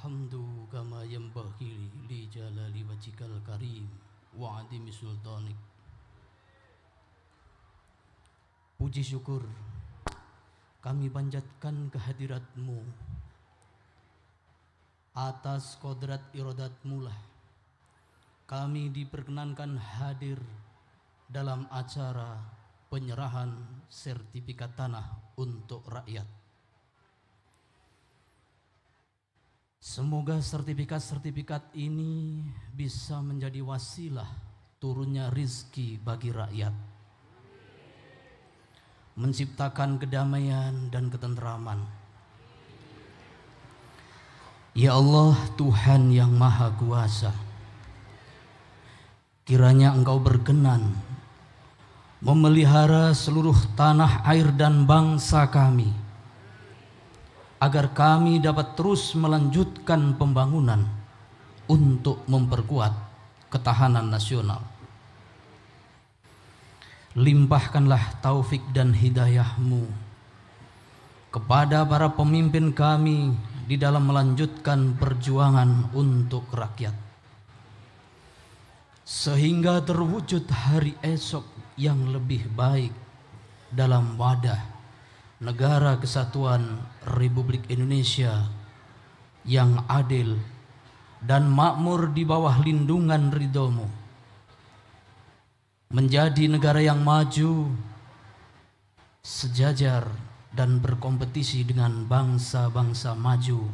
Alhamdu kama yanbaghi li jalali wajhikal karim wa adimi sultanik. Puji syukur kami panjatkan kehadirat-Mu. Atas kodrat iradat-Mu lah kami diperkenankan hadir dalam acara penyerahan sertifikat tanah untuk rakyat. Semoga sertifikat-sertifikat ini bisa menjadi wasilah turunnya rizki bagi rakyat, menciptakan kedamaian dan ketentraman. Ya Allah, Tuhan yang Maha Kuasa, kiranya Engkau berkenan memelihara seluruh tanah air dan bangsa kami, agar kami dapat terus melanjutkan pembangunan untuk memperkuat ketahanan nasional. Limpahkanlah taufik dan hidayah-Mu kepada para pemimpin kami di dalam melanjutkan perjuangan untuk rakyat, sehingga terwujud hari esok yang lebih baik dalam wadah Negara Kesatuan Republik Indonesia yang adil dan makmur di bawah lindungan ridho-Mu, menjadi negara yang maju, sejajar dan berkompetisi dengan bangsa-bangsa maju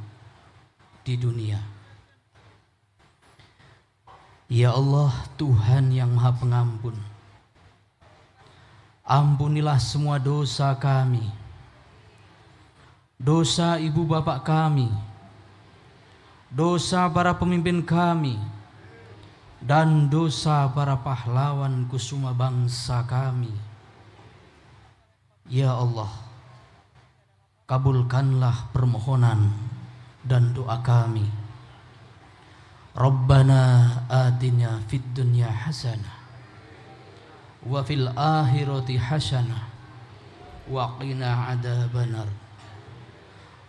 di dunia. Ya Allah, Tuhan yang Maha Pengampun, ampunilah semua dosa kami, dosa ibu bapak kami, dosa para pemimpin kami, dan dosa para pahlawan kusuma bangsa kami. Ya Allah, kabulkanlah permohonan dan doa kami. Rabbana atina fid dunya hasanah wa fil akhirati hasanah wa qina adzabannar.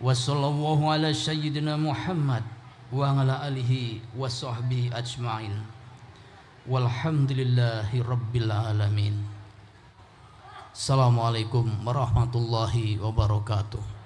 Wa sallallahu ala sayyidina Muhammad wa ala alihi wa sahbihi ajma'in. Walhamdulillahi rabbil alamin. Assalamualaikum warahmatullahi wabarakatuh.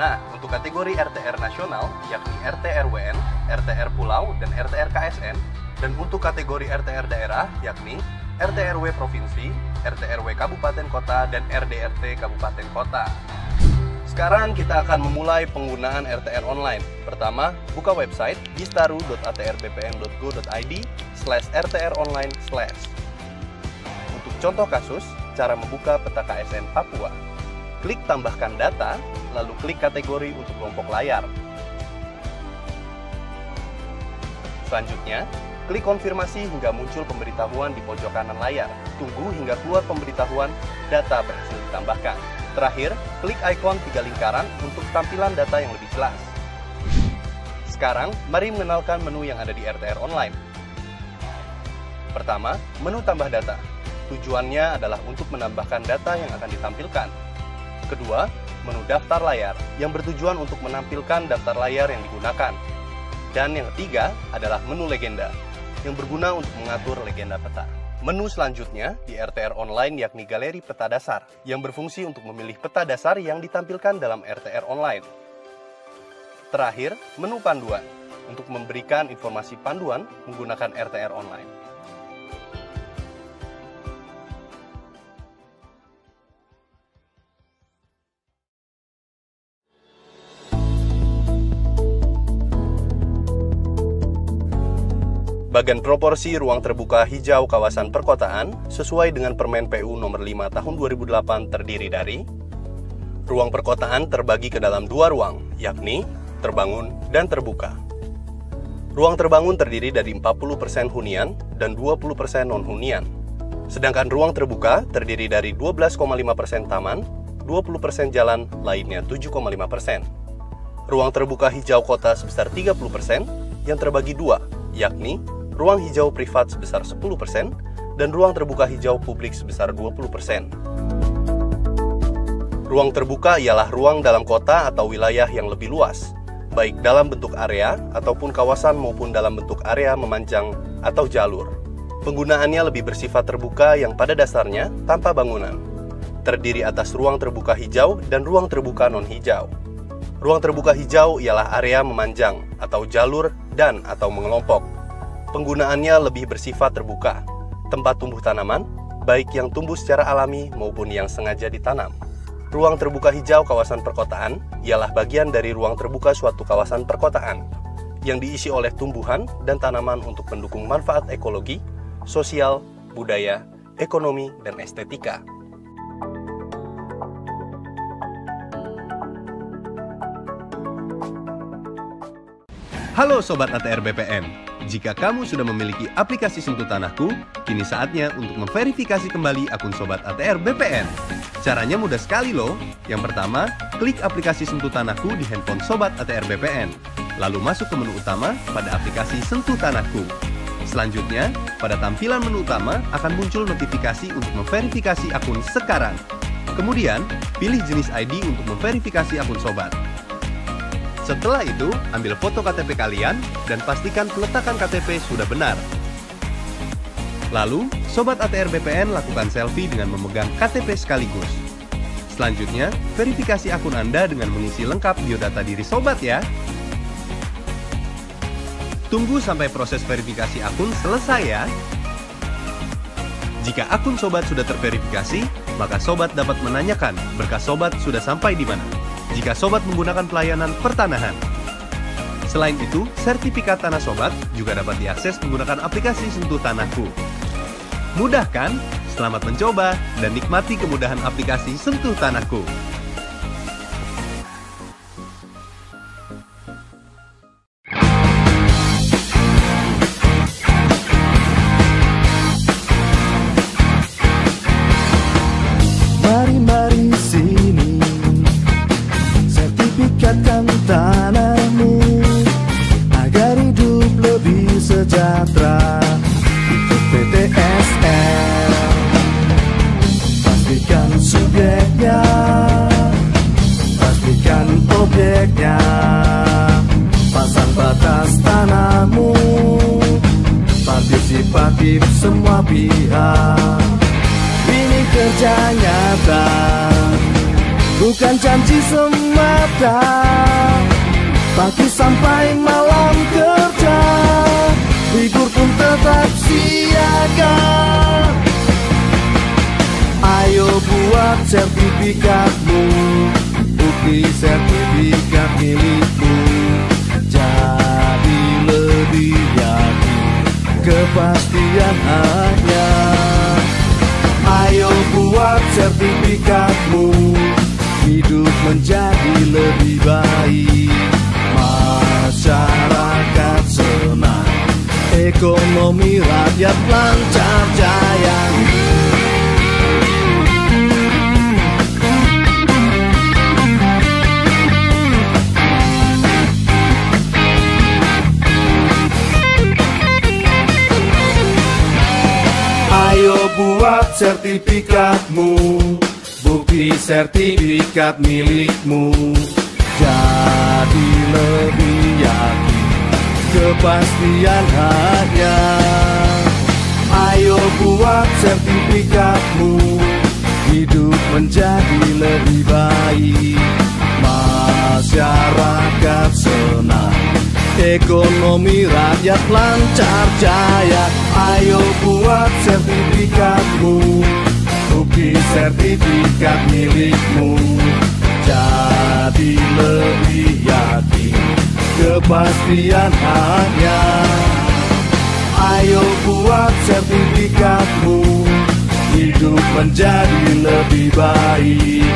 Nah, untuk kategori RTR nasional, yakni RT-RWN, RTR Pulau, dan RTR KSN, dan untuk kategori RTR daerah, yakni RT-RW Provinsi, RT-RW Kabupaten Kota, dan RDRT Kabupaten Kota. Sekarang kita akan memulai penggunaan RTR online. Pertama, buka website bistaru.atrbpn.go.id/rtronline/. Untuk contoh kasus, cara membuka peta KSN Papua. Klik tambahkan data, lalu klik kategori untuk kelompok layar. Selanjutnya, klik konfirmasi hingga muncul pemberitahuan di pojok kanan layar. Tunggu hingga keluar pemberitahuan data berhasil ditambahkan. Terakhir, klik ikon 3 lingkaran untuk tampilan data yang lebih jelas. Sekarang, mari mengenalkan menu yang ada di RTR Online. Pertama, menu tambah data. Tujuannya adalah untuk menambahkan data yang akan ditampilkan. Kedua, menu daftar layar yang bertujuan untuk menampilkan daftar layar yang digunakan. Dan yang ketiga adalah menu legenda yang berguna untuk mengatur legenda peta. Menu selanjutnya di RTR Online yakni galeri peta dasar yang berfungsi untuk memilih peta dasar yang ditampilkan dalam RTR Online. Terakhir, menu panduan untuk memberikan informasi panduan menggunakan RTR Online. Bagan proporsi ruang terbuka hijau kawasan perkotaan sesuai dengan Permen PU nomor 5 tahun 2008 terdiri dari ruang perkotaan terbagi ke dalam 2 ruang, yakni terbangun dan terbuka. Ruang terbangun terdiri dari 40% hunian dan 20% non-hunian. Sedangkan ruang terbuka terdiri dari 12,5% taman, 20% jalan, lainnya 7,5%. Ruang terbuka hijau kota sebesar 30% yang terbagi 2, yakni ruang hijau privat sebesar 10% dan ruang terbuka hijau publik sebesar 20%. Ruang terbuka ialah ruang dalam kota atau wilayah yang lebih luas, baik dalam bentuk area ataupun kawasan maupun dalam bentuk area memanjang atau jalur. Penggunaannya lebih bersifat terbuka yang pada dasarnya tanpa bangunan. Terdiri atas ruang terbuka hijau dan ruang terbuka non-hijau. Ruang terbuka hijau ialah area memanjang atau jalur dan atau mengelompok. Penggunaannya lebih bersifat terbuka, tempat tumbuh tanaman, baik yang tumbuh secara alami maupun yang sengaja ditanam. Ruang terbuka hijau kawasan perkotaan ialah bagian dari ruang terbuka suatu kawasan perkotaan, yang diisi oleh tumbuhan dan tanaman untuk mendukung manfaat ekologi, sosial, budaya, ekonomi, dan estetika. Halo Sobat ATR BPN. Jika kamu sudah memiliki aplikasi Sentuh Tanahku, kini saatnya untuk memverifikasi kembali akun Sobat ATR BPN. Caranya mudah sekali loh. Yang pertama, klik aplikasi Sentuh Tanahku di handphone Sobat ATR BPN. Lalu masuk ke menu utama pada aplikasi Sentuh Tanahku. Selanjutnya, pada tampilan menu utama akan muncul notifikasi untuk memverifikasi akun sekarang. Kemudian, pilih jenis ID untuk memverifikasi akun Sobat. Setelah itu, ambil foto KTP kalian dan pastikan peletakan KTP sudah benar. Lalu, Sobat ATR BPN lakukan selfie dengan memegang KTP sekaligus. Selanjutnya, verifikasi akun Anda dengan mengisi lengkap biodata diri Sobat ya. Tunggu sampai proses verifikasi akun selesai ya. Jika akun Sobat sudah terverifikasi, maka Sobat dapat menanyakan berkas Sobat sudah sampai di mana. Jika Sobat menggunakan pelayanan pertanahan. Selain itu, sertifikat tanah Sobat juga dapat diakses menggunakan aplikasi Sentuh Tanahku. Mudah kan? Selamat mencoba dan nikmati kemudahan aplikasi Sentuh Tanahku. Mari sini, sertifikatkan tanahmu agar hidup lebih sejahtera. Ikut PTSL, pastikan subjeknya, pastikan objeknya, pasang batas tanahmu, partisipatif semua pihak. Ini kerja nyata, bukan janji semata. Pagi sampai malam kerja, libur pun tetap siaga. Ayo buat sertifikatmu, bukti sertifikat milikmu. Jadi lebih yakin, kepastian hanya. Ayo buat sertifikatmu, hidup menjadi lebih baik. Masyarakat senang, ekonomi rakyat lancar jaya. Ayo buat sertifikatmu, bukti sertifikat milikmu. Jadi lebih yakin, kepastian hanya. Ayo buat sertifikatmu, hidup menjadi lebih baik. Masyarakat senang, ekonomi rakyat lancar jaya. Ayo buat sertifikatmu, bukti sertifikat milikmu. Jadi lebih yakin, kepastian hanya. Ayo buat sertifikatmu, hidup menjadi lebih baik.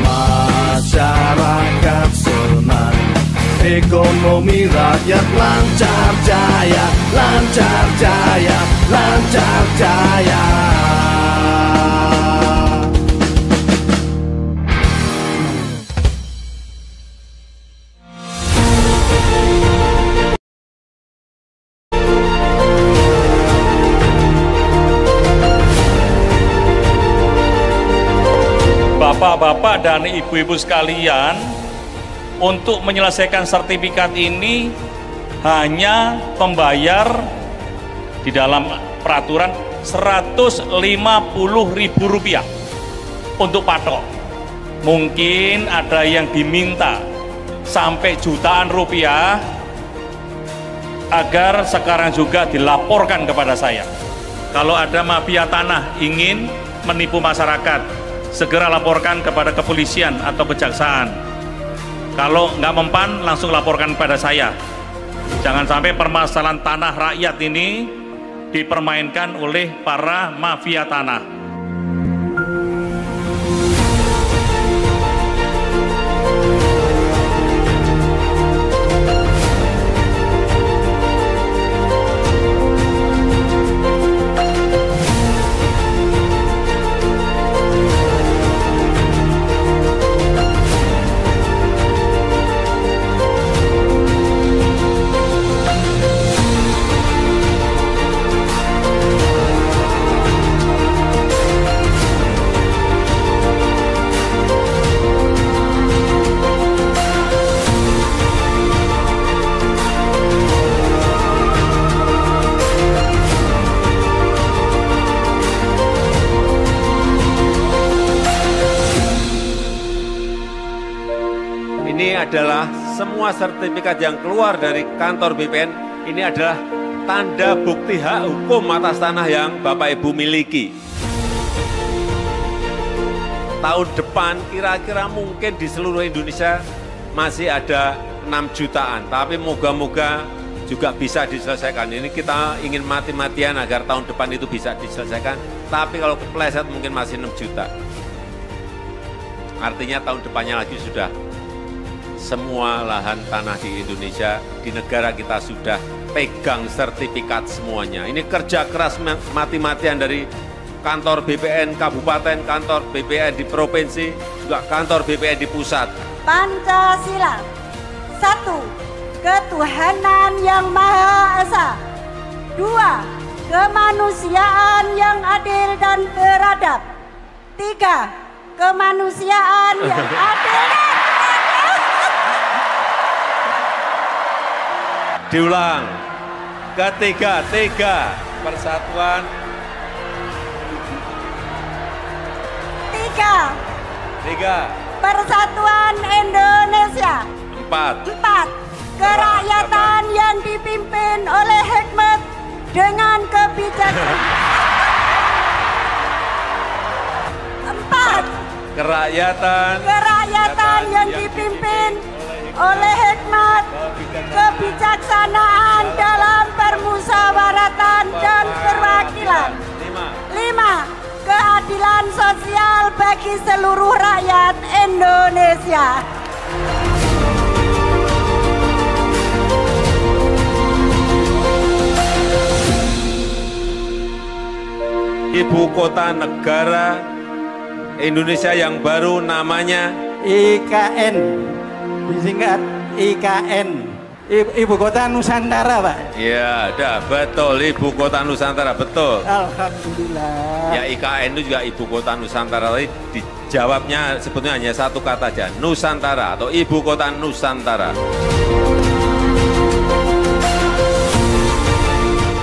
Masyarakat senang, ekonomi rakyat lancar jaya, lancar jaya, lancar jaya. Bapak-bapak dan ibu-ibu sekalian, untuk menyelesaikan sertifikat ini hanya membayar di dalam peraturan Rp150.000 untuk patok. Mungkin ada yang diminta sampai jutaan rupiah agar sekarang juga dilaporkan kepada saya. Kalau ada mafia tanah ingin menipu masyarakat, segera laporkan kepada kepolisian atau kejaksaan. Kalau nggak mempan, langsung laporkan kepada saya. Jangan sampai permasalahan tanah rakyat ini dipermainkan oleh para mafia tanah. Ini adalah semua sertifikat yang keluar dari kantor BPN, ini adalah tanda bukti hak hukum atas tanah yang Bapak Ibu miliki. Tahun depan kira-kira mungkin di seluruh Indonesia masih ada 6 jutaan, tapi moga-moga juga bisa diselesaikan. Ini kita ingin mati-matian agar tahun depan itu bisa diselesaikan, tapi kalau kepleset mungkin masih 6 juta. Artinya tahun depannya lagi sudah semua lahan tanah di Indonesia, di negara kita sudah pegang sertifikat semuanya. Ini kerja keras mati-matian dari kantor BPN Kabupaten, kantor BPN di Provinsi, juga kantor BPN di pusat. Pancasila. 1. Ketuhanan yang Maha Esa. 2. Kemanusiaan yang adil dan beradab. 3. Kemanusiaan yang adil dan Diulang. Ketiga, persatuan. 3. Persatuan Indonesia. 4. Kerakyatan yang dipimpin oleh hikmat dengan kebijaksanaan. 4. Kerakyatan yang dipimpin oleh hikmat, kebijaksanaan dalam permusyawaratan dan perwakilan. 5. Keadilan sosial bagi seluruh rakyat Indonesia. Ibu kota negara Indonesia yang baru namanya IKN, disingkat IKN, Ibu Kota Nusantara, Pak. Ya, ada betul, Ibu Kota Nusantara, betul. Alhamdulillah. Ya, IKN itu juga Ibu Kota Nusantara. Tapi dijawabnya sebetulnya hanya satu kata aja, Nusantara atau Ibu Kota Nusantara.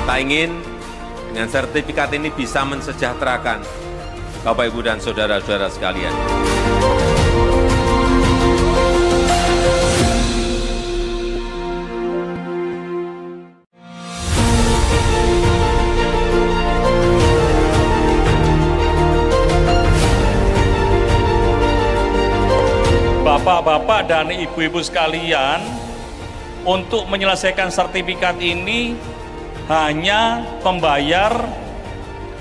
Kita ingin dengan sertifikat ini bisa mensejahterakan Bapak, Ibu, dan saudara-saudara sekalian. Bapak-bapak dan ibu-ibu sekalian, untuk menyelesaikan sertifikat ini hanya membayar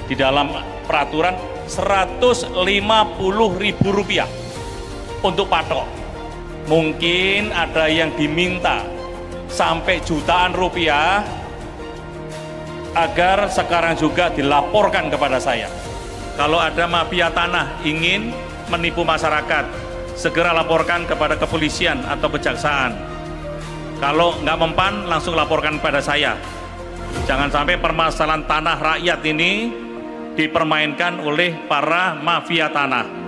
di dalam peraturan Rp150.000 untuk patok. Mungkin ada yang diminta sampai jutaan rupiah agar sekarang juga dilaporkan kepada saya. Kalau ada mafia tanah ingin menipu masyarakat, segera laporkan kepada kepolisian atau kejaksaan. Kalau nggak mempan, langsung laporkan kepada saya. Jangan sampai permasalahan tanah rakyat ini dipermainkan oleh para mafia tanah.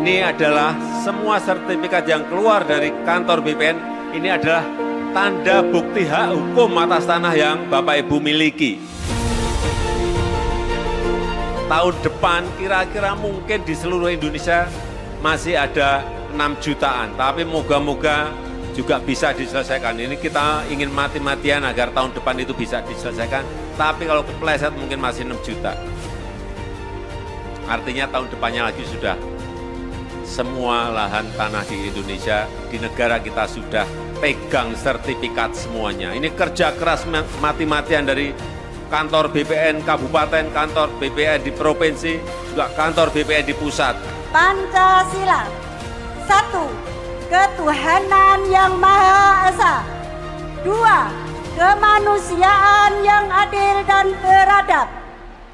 Ini adalah semua sertifikat yang keluar dari kantor BPN, ini adalah tanda bukti hak hukum atas tanah yang Bapak Ibu miliki. Tahun depan kira-kira mungkin di seluruh Indonesia masih ada 6 jutaan, tapi moga-moga juga bisa diselesaikan. Ini kita ingin mati-matian agar tahun depan itu bisa diselesaikan, tapi kalau kepleset mungkin masih 6 juta. Artinya tahun depannya lagi sudah semua lahan tanah di Indonesia, di negara kita sudah pegang sertifikat semuanya. Ini kerja keras mati-matian dari kantor BPN Kabupaten, kantor BPN di Provinsi, juga kantor BPN di pusat. Pancasila. 1. Ketuhanan yang Maha Esa. 2. Kemanusiaan yang adil dan beradab.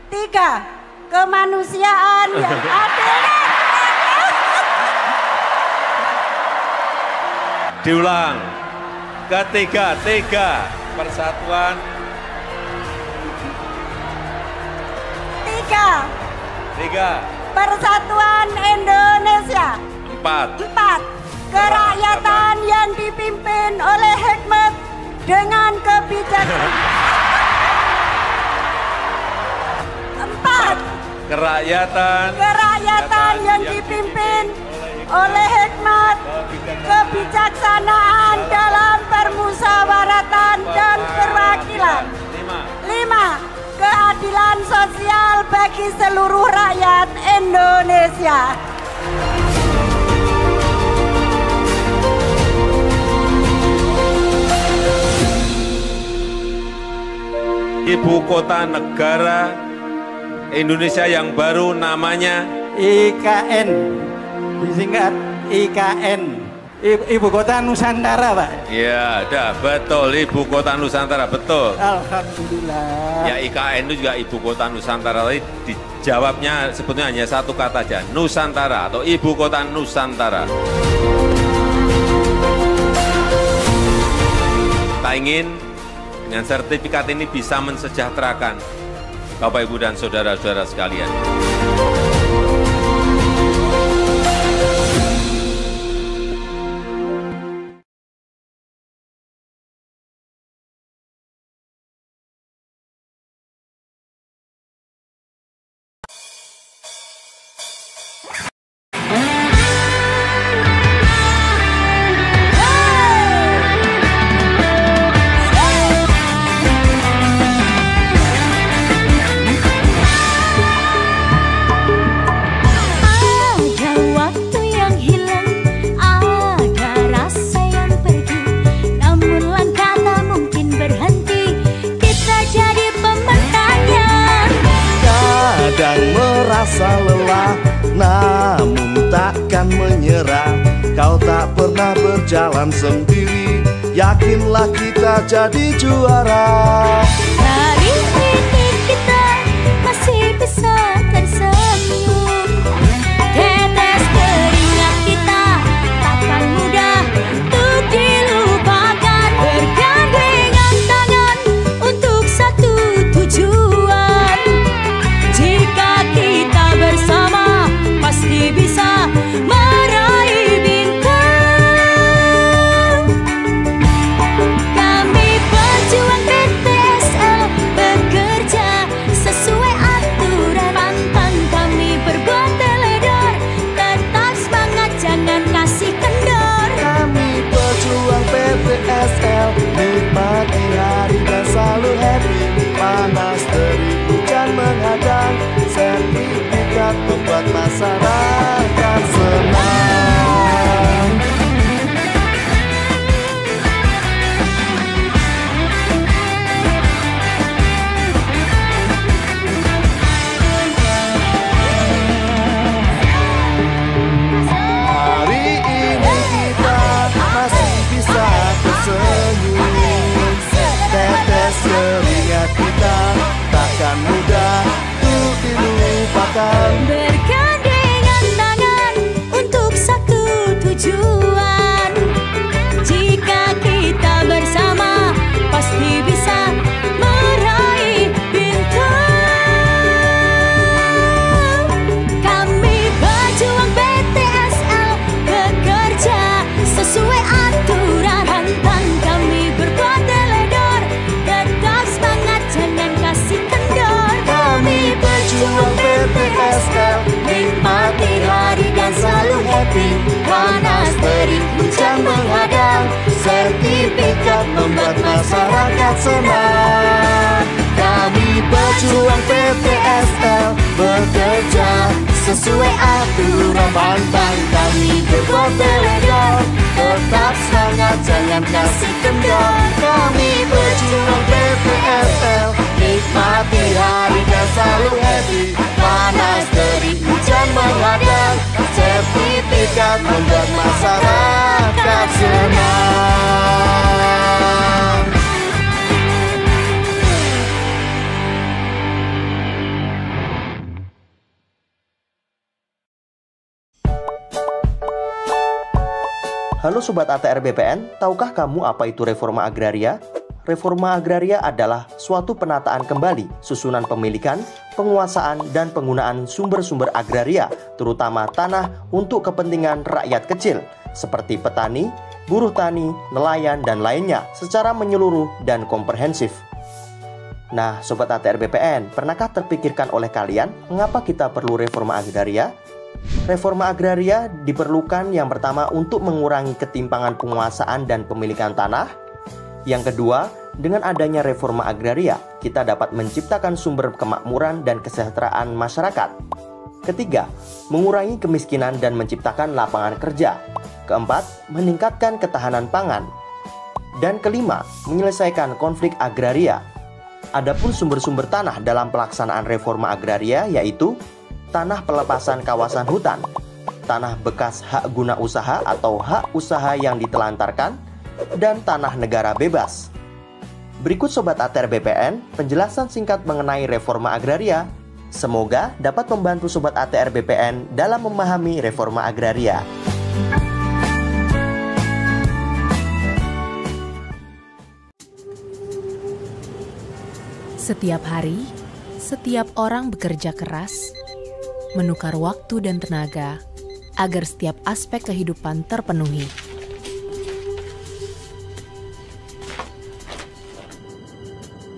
3. Kemanusiaan yang adil dan Diulang, ketiga, persatuan. 3. Persatuan Indonesia. 4. Kerakyatan yang dipimpin oleh hikmat dengan kebijaksanaan. 4. Kerakyatan yang dipimpin oleh hikmat, kebijaksanaan dalam permusyawaratan dan perwakilan. 5. Keadilan sosial bagi seluruh rakyat Indonesia. Ibu kota negara Indonesia yang baru namanya IKN, disingkat IKN, Ibu Kota Nusantara, Pak. Ya, ada, betul, Ibu Kota Nusantara, betul. Alhamdulillah. Ya, IKN itu juga Ibu Kota Nusantara, tapi dijawabnya sebetulnya hanya satu kata aja, Nusantara atau Ibu Kota Nusantara. Kita ingin dengan sertifikat ini bisa mensejahterakan Bapak, Ibu, dan saudara-saudara sekalian. Merasa lelah, namun takkan menyerah. Kau tak pernah berjalan sendiri, yakinlah kita jadi juara. Hari ini kita masih bisa tersenyum. Tetes keringat kita takkan mudah untuk dilupakan. Bergandengan tangan untuk satu tujuan. Jika kita bersama pasti bisa meraih bintang. Kami pejuang PTSL bekerja sesuai aturan. Pantang kami berbuat teledor, tetap semangat jangan kasih kendor. Kami pejuang PTSL, nikmati hari dan selalu happy. Panas terik hujan menghadang, sertifikat membuat masyarakat senang. Hari ini kita masih bisa tersenyum. Tetes keringat kita takkan mudah untuk dilupakan. Bergandengan tangan untuk satu tujuan. Jika kita bersama pasti bisa meraih bintang. Kami pejuang PTSL bekerja sesuai aturan. Pantang kami berbuat teledor, tetap semangat jangan kasih kendor. Kami pejuang PTSL, nikmati hari dan selalu happy. Panas terik hujan menghadang, sertifikat membuat masyarakat senang. Kami pejuang PTSL bekerja sesuai aturan. Pantang kami berbuat teledor, tetap semangat jangan kasih kendor. Kami pejuang PTSL, nikmati hari dan selalu happy. Panas terik hujan menghadang, sertifikat membuat masyarakat senang. Halo Sobat ATR BPN, tahukah kamu apa itu reforma agraria? Reforma agraria adalah suatu penataan kembali, susunan pemilikan, penguasaan, dan penggunaan sumber-sumber agraria, terutama tanah untuk kepentingan rakyat kecil, seperti petani, buruh tani, nelayan, dan lainnya, secara menyeluruh dan komprehensif. Nah, Sobat ATR BPN, pernahkah terpikirkan oleh kalian mengapa kita perlu reforma agraria? Reforma agraria diperlukan yang pertama untuk mengurangi ketimpangan penguasaan dan pemilikan tanah. Yang kedua, dengan adanya reforma agraria, kita dapat menciptakan sumber kemakmuran dan kesejahteraan masyarakat. Ketiga, mengurangi kemiskinan dan menciptakan lapangan kerja. Keempat, meningkatkan ketahanan pangan. Dan kelima, menyelesaikan konflik agraria. Adapun sumber-sumber tanah dalam pelaksanaan reforma agraria yaitu tanah pelepasan kawasan hutan, tanah bekas hak guna usaha atau hak usaha yang ditelantarkan, dan tanah negara bebas. Berikut Sobat ATR BPN, penjelasan singkat mengenai reforma agraria. Semoga dapat membantu Sobat ATR BPN dalam memahami reforma agraria. Setiap hari, setiap orang bekerja keras, menukar waktu dan tenaga agar setiap aspek kehidupan terpenuhi.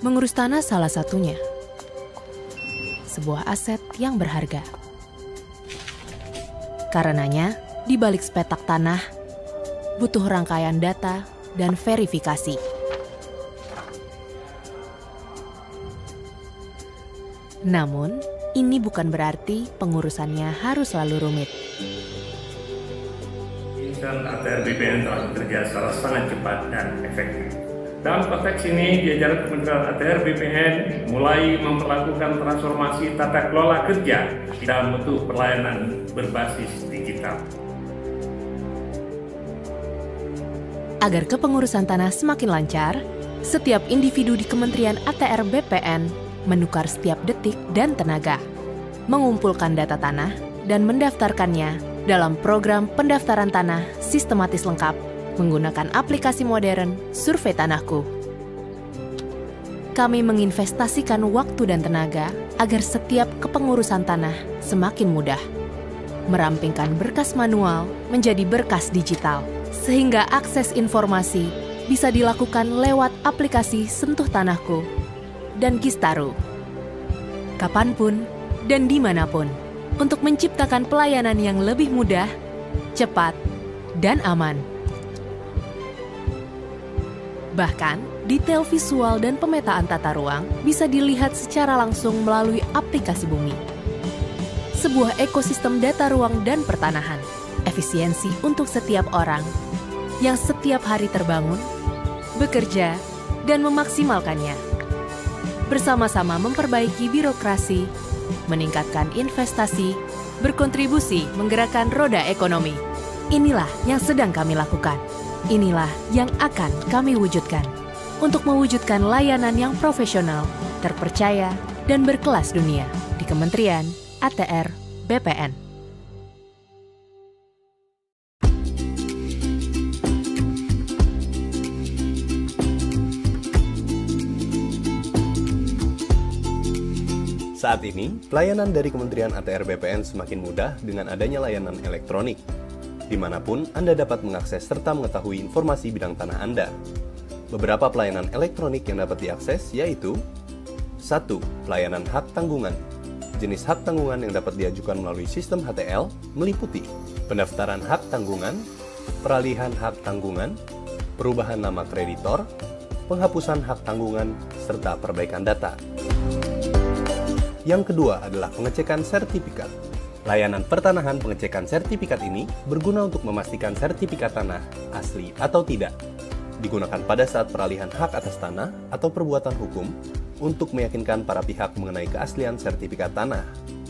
Mengurus tanah salah satunya, sebuah aset yang berharga. Karenanya, di balik sepetak tanah, butuh rangkaian data dan verifikasi. Namun, ini bukan berarti pengurusannya harus selalu rumit. Insan ATR BPN telah bekerja secara sangat cepat dan efektif. Dalam konteks ini, jajaran Kementerian ATR BPN mulai memperlakukan transformasi tata kelola kerja dalam bentuk pelayanan berbasis digital. Agar kepengurusan tanah semakin lancar, setiap individu di Kementerian ATR BPN menukar setiap detik dan tenaga, mengumpulkan data tanah dan mendaftarkannya dalam program pendaftaran tanah sistematis lengkap menggunakan aplikasi modern Survei Tanahku. Kami menginvestasikan waktu dan tenaga agar setiap kepengurusan tanah semakin mudah, merampingkan berkas manual menjadi berkas digital, sehingga akses informasi bisa dilakukan lewat aplikasi Sentuh Tanahku dan Kistaru, kapanpun dan dimanapun, untuk menciptakan pelayanan yang lebih mudah, cepat, dan aman. Bahkan, detail visual dan pemetaan tata ruang bisa dilihat secara langsung melalui aplikasi Bumi. Sebuah ekosistem data ruang dan pertanahan, efisiensi untuk setiap orang, yang setiap hari terbangun, bekerja, dan memaksimalkannya. Bersama-sama memperbaiki birokrasi, meningkatkan investasi, berkontribusi menggerakkan roda ekonomi. Inilah yang sedang kami lakukan. Inilah yang akan kami wujudkan untuk mewujudkan layanan yang profesional, terpercaya, dan berkelas dunia di Kementerian ATR BPN. Saat ini, pelayanan dari Kementerian ATR BPN semakin mudah dengan adanya layanan elektronik. Dimanapun Anda dapat mengakses serta mengetahui informasi bidang tanah Anda. Beberapa pelayanan elektronik yang dapat diakses yaitu 1. Pelayanan hak tanggungan. Jenis hak tanggungan yang dapat diajukan melalui sistem HTL meliputi pendaftaran hak tanggungan, peralihan hak tanggungan, perubahan nama kreditor, penghapusan hak tanggungan, serta perbaikan data. Yang kedua adalah pengecekan sertifikat. Layanan pertanahan pengecekan sertifikat ini berguna untuk memastikan sertifikat tanah asli atau tidak. Digunakan pada saat peralihan hak atas tanah atau perbuatan hukum untuk meyakinkan para pihak mengenai keaslian sertifikat tanah.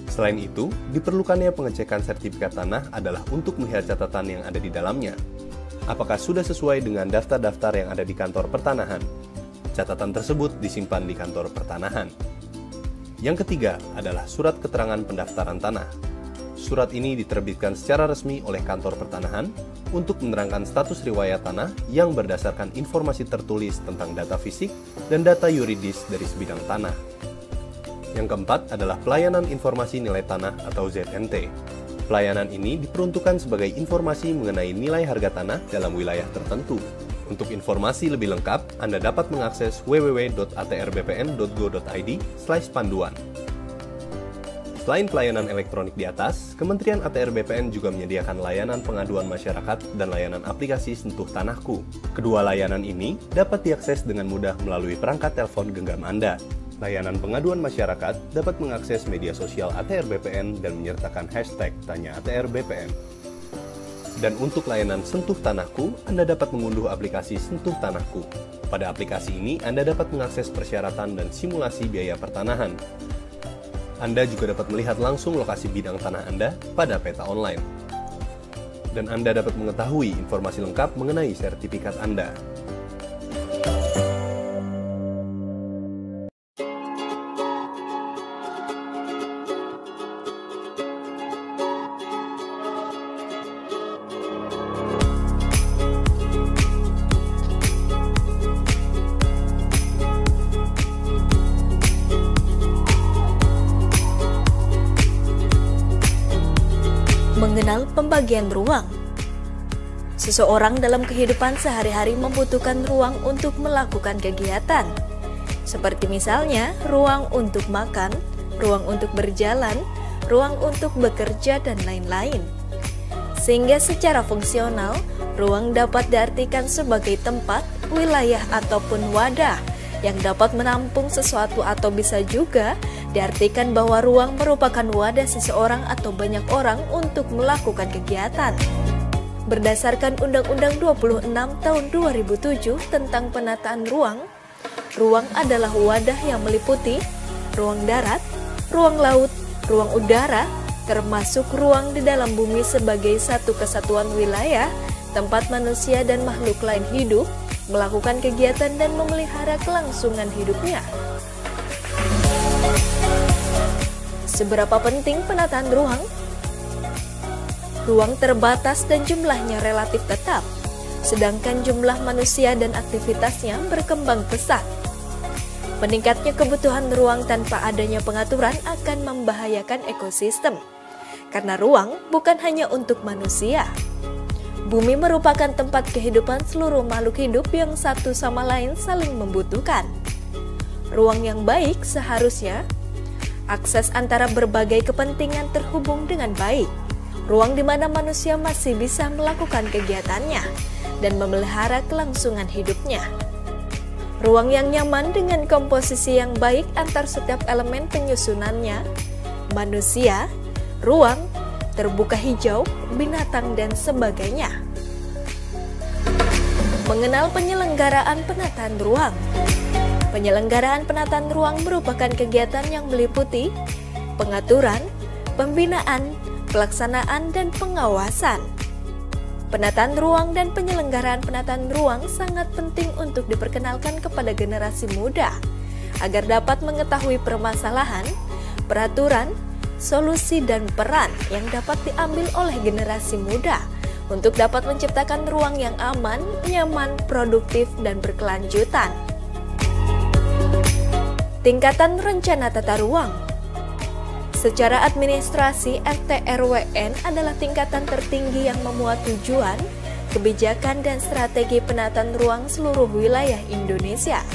Selain itu, diperlukannya pengecekan sertifikat tanah adalah untuk melihat catatan yang ada di dalamnya. Apakah sudah sesuai dengan daftar-daftar yang ada di kantor pertanahan? Catatan tersebut disimpan di kantor pertanahan. Yang ketiga adalah surat keterangan pendaftaran tanah. Surat ini diterbitkan secara resmi oleh kantor pertanahan untuk menerangkan status riwayat tanah yang berdasarkan informasi tertulis tentang data fisik dan data yuridis dari sebidang tanah. Yang keempat adalah pelayanan informasi nilai tanah atau ZNT. Pelayanan ini diperuntukkan sebagai informasi mengenai nilai harga tanah dalam wilayah tertentu. Untuk informasi lebih lengkap, Anda dapat mengakses www.atrbpn.go.id/panduan. Selain pelayanan elektronik di atas, Kementerian ATR BPN juga menyediakan layanan pengaduan masyarakat dan layanan aplikasi Sentuh Tanahku. Kedua layanan ini dapat diakses dengan mudah melalui perangkat telepon genggam Anda. Layanan pengaduan masyarakat dapat mengakses media sosial ATR BPN dan menyertakan hashtag Tanya ATR BPN. Dan untuk layanan Sentuh Tanahku, Anda dapat mengunduh aplikasi Sentuh Tanahku. Pada aplikasi ini, Anda dapat mengakses persyaratan dan simulasi biaya pertanahan. Anda juga dapat melihat langsung lokasi bidang tanah Anda pada peta online. Dan Anda dapat mengetahui informasi lengkap mengenai sertifikat Anda. Mengenal pembagian ruang. Seseorang dalam kehidupan sehari-hari membutuhkan ruang untuk melakukan kegiatan, seperti misalnya ruang untuk makan, ruang untuk berjalan, ruang untuk bekerja, dan lain-lain. Sehingga secara fungsional, ruang dapat diartikan sebagai tempat, wilayah, ataupun wadah yang dapat menampung sesuatu, atau bisa juga diartikan bahwa ruang merupakan wadah seseorang atau banyak orang untuk melakukan kegiatan. Berdasarkan Undang-Undang 26 tahun 2007 tentang penataan ruang, ruang adalah wadah yang meliputi ruang darat, ruang laut, ruang udara, termasuk ruang di dalam bumi sebagai satu kesatuan wilayah, tempat manusia dan makhluk lain hidup, melakukan kegiatan dan memelihara kelangsungan hidupnya. Seberapa penting penataan ruang? Ruang terbatas dan jumlahnya relatif tetap, sedangkan jumlah manusia dan aktivitasnya berkembang pesat. Meningkatnya kebutuhan ruang tanpa adanya pengaturan akan membahayakan ekosistem, karena ruang bukan hanya untuk manusia. Bumi merupakan tempat kehidupan seluruh makhluk hidup yang satu sama lain saling membutuhkan. Ruang yang baik seharusnya akses antara berbagai kepentingan terhubung dengan baik. Ruang di mana manusia masih bisa melakukan kegiatannya dan memelihara kelangsungan hidupnya. Ruang yang nyaman dengan komposisi yang baik antar setiap elemen penyusunannya, manusia, ruang, terbuka hijau, binatang, dan sebagainya. Mengenal penyelenggaraan penataan ruang. Penyelenggaraan penataan ruang merupakan kegiatan yang meliputi pengaturan, pembinaan, pelaksanaan, dan pengawasan. Penataan ruang dan penyelenggaraan penataan ruang sangat penting untuk diperkenalkan kepada generasi muda agar dapat mengetahui permasalahan, peraturan, solusi, dan peran yang dapat diambil oleh generasi muda untuk dapat menciptakan ruang yang aman, nyaman, produktif, dan berkelanjutan. Tingkatan rencana tata ruang. Secara administrasi, RT/RWN adalah tingkatan tertinggi yang memuat tujuan, kebijakan, dan strategi penataan ruang seluruh wilayah Indonesia.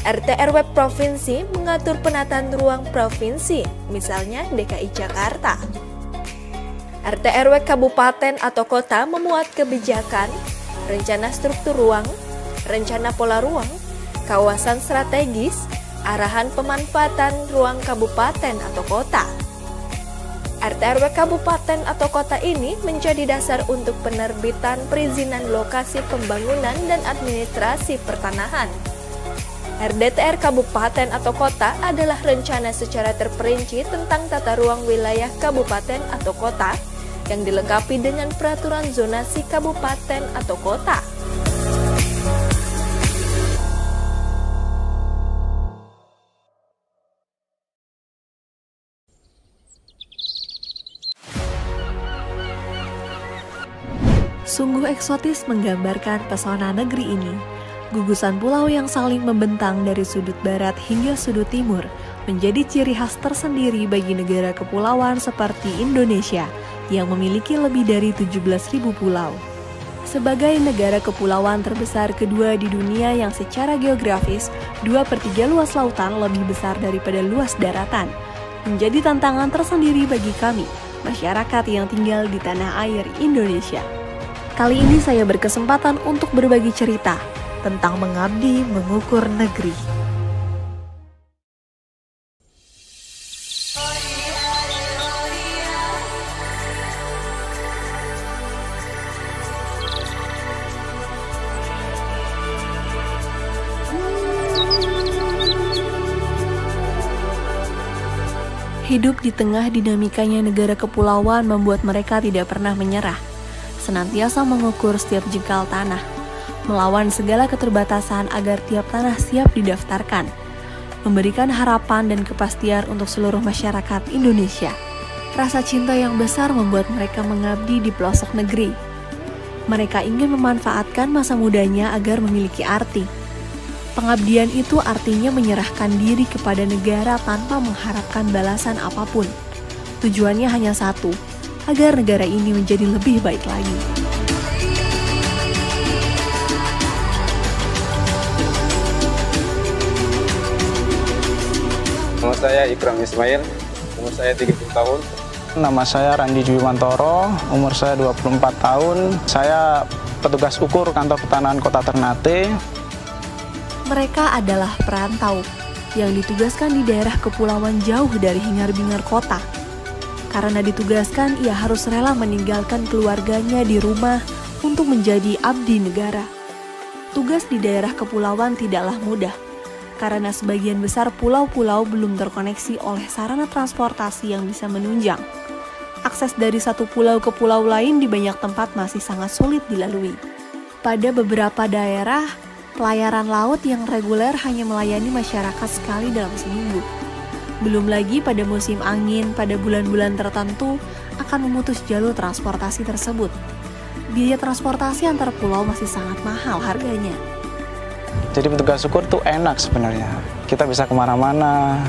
RT/RW provinsi mengatur penataan ruang provinsi, misalnya DKI Jakarta. RT/RW kabupaten atau kota memuat kebijakan, rencana struktur ruang, rencana pola ruang, kawasan strategis, arahan pemanfaatan ruang kabupaten atau kota. RT/RW kabupaten atau kota ini menjadi dasar untuk penerbitan perizinan lokasi pembangunan dan administrasi pertanahan. RDTR kabupaten atau kota adalah rencana secara terperinci tentang tata ruang wilayah kabupaten atau kota yang dilengkapi dengan peraturan zonasi kabupaten atau kota. Sungguh eksotis menggambarkan pesona negeri ini. Gugusan pulau yang saling membentang dari sudut barat hingga sudut timur menjadi ciri khas tersendiri bagi negara kepulauan seperti Indonesia yang memiliki lebih dari 17.000 pulau. Sebagai negara kepulauan terbesar kedua di dunia yang secara geografis 2/3 luas lautan lebih besar daripada luas daratan, menjadi tantangan tersendiri bagi kami, masyarakat yang tinggal di tanah air Indonesia. Kali ini saya berkesempatan untuk berbagi cerita tentang mengabdi mengukur negeri. Hidup di tengah dinamikanya negara kepulauan membuat mereka tidak pernah menyerah, senantiasa mengukur setiap jengkal tanah, melawan segala keterbatasan agar tiap tanah siap didaftarkan, memberikan harapan dan kepastian untuk seluruh masyarakat Indonesia. Rasa cinta yang besar membuat mereka mengabdi di pelosok negeri. Mereka ingin memanfaatkan masa mudanya agar memiliki arti. Pengabdian itu artinya menyerahkan diri kepada negara tanpa mengharapkan balasan apapun. Tujuannya hanya satu, agar negara ini menjadi lebih baik lagi. Nama saya Ikram Ismail, umur saya 30 tahun. Nama saya Randi Juwimantoro, umur saya 24 tahun. Saya petugas ukur kantor pertanahan Kota Ternate. Mereka adalah perantau yang ditugaskan di daerah kepulauan jauh dari hingar-bingar kota. Karena ditugaskan, ia harus rela meninggalkan keluarganya di rumah untuk menjadi abdi negara. Tugas di daerah kepulauan tidaklah mudah, karena sebagian besar pulau-pulau belum terkoneksi oleh sarana transportasi yang bisa menunjang. Akses dari satu pulau ke pulau lain di banyak tempat masih sangat sulit dilalui. Pada beberapa daerah, pelayaran laut yang reguler hanya melayani masyarakat sekali dalam seminggu. Belum lagi pada musim angin pada bulan-bulan tertentu akan memutus jalur transportasi tersebut. Biaya transportasi antar pulau masih sangat mahal harganya. Jadi petugas ukur tuh enak sebenarnya. Kita bisa kemana-mana,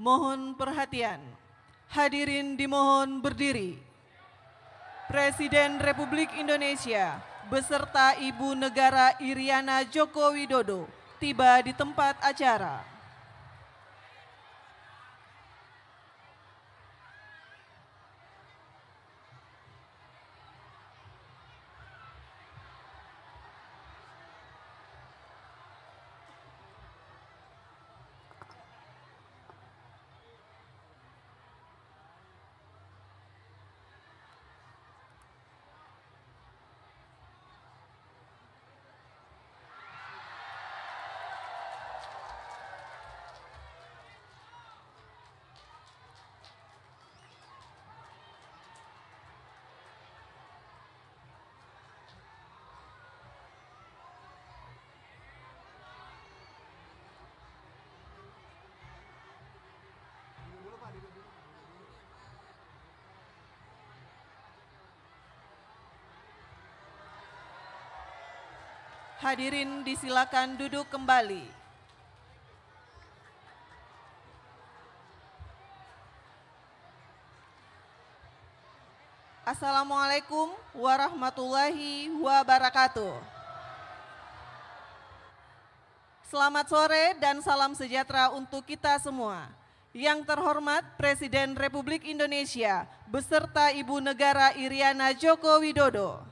Mohon perhatian. Hadirin dimohon berdiri. Presiden Republik Indonesia beserta Ibu Negara Iriana Joko Widodo tiba di tempat acara. Hadirin disilakan duduk kembali. Assalamualaikum warahmatullahi wabarakatuh. Selamat sore dan salam sejahtera untuk kita semua. Yang terhormat Presiden Republik Indonesia beserta Ibu Negara Iriana Joko Widodo.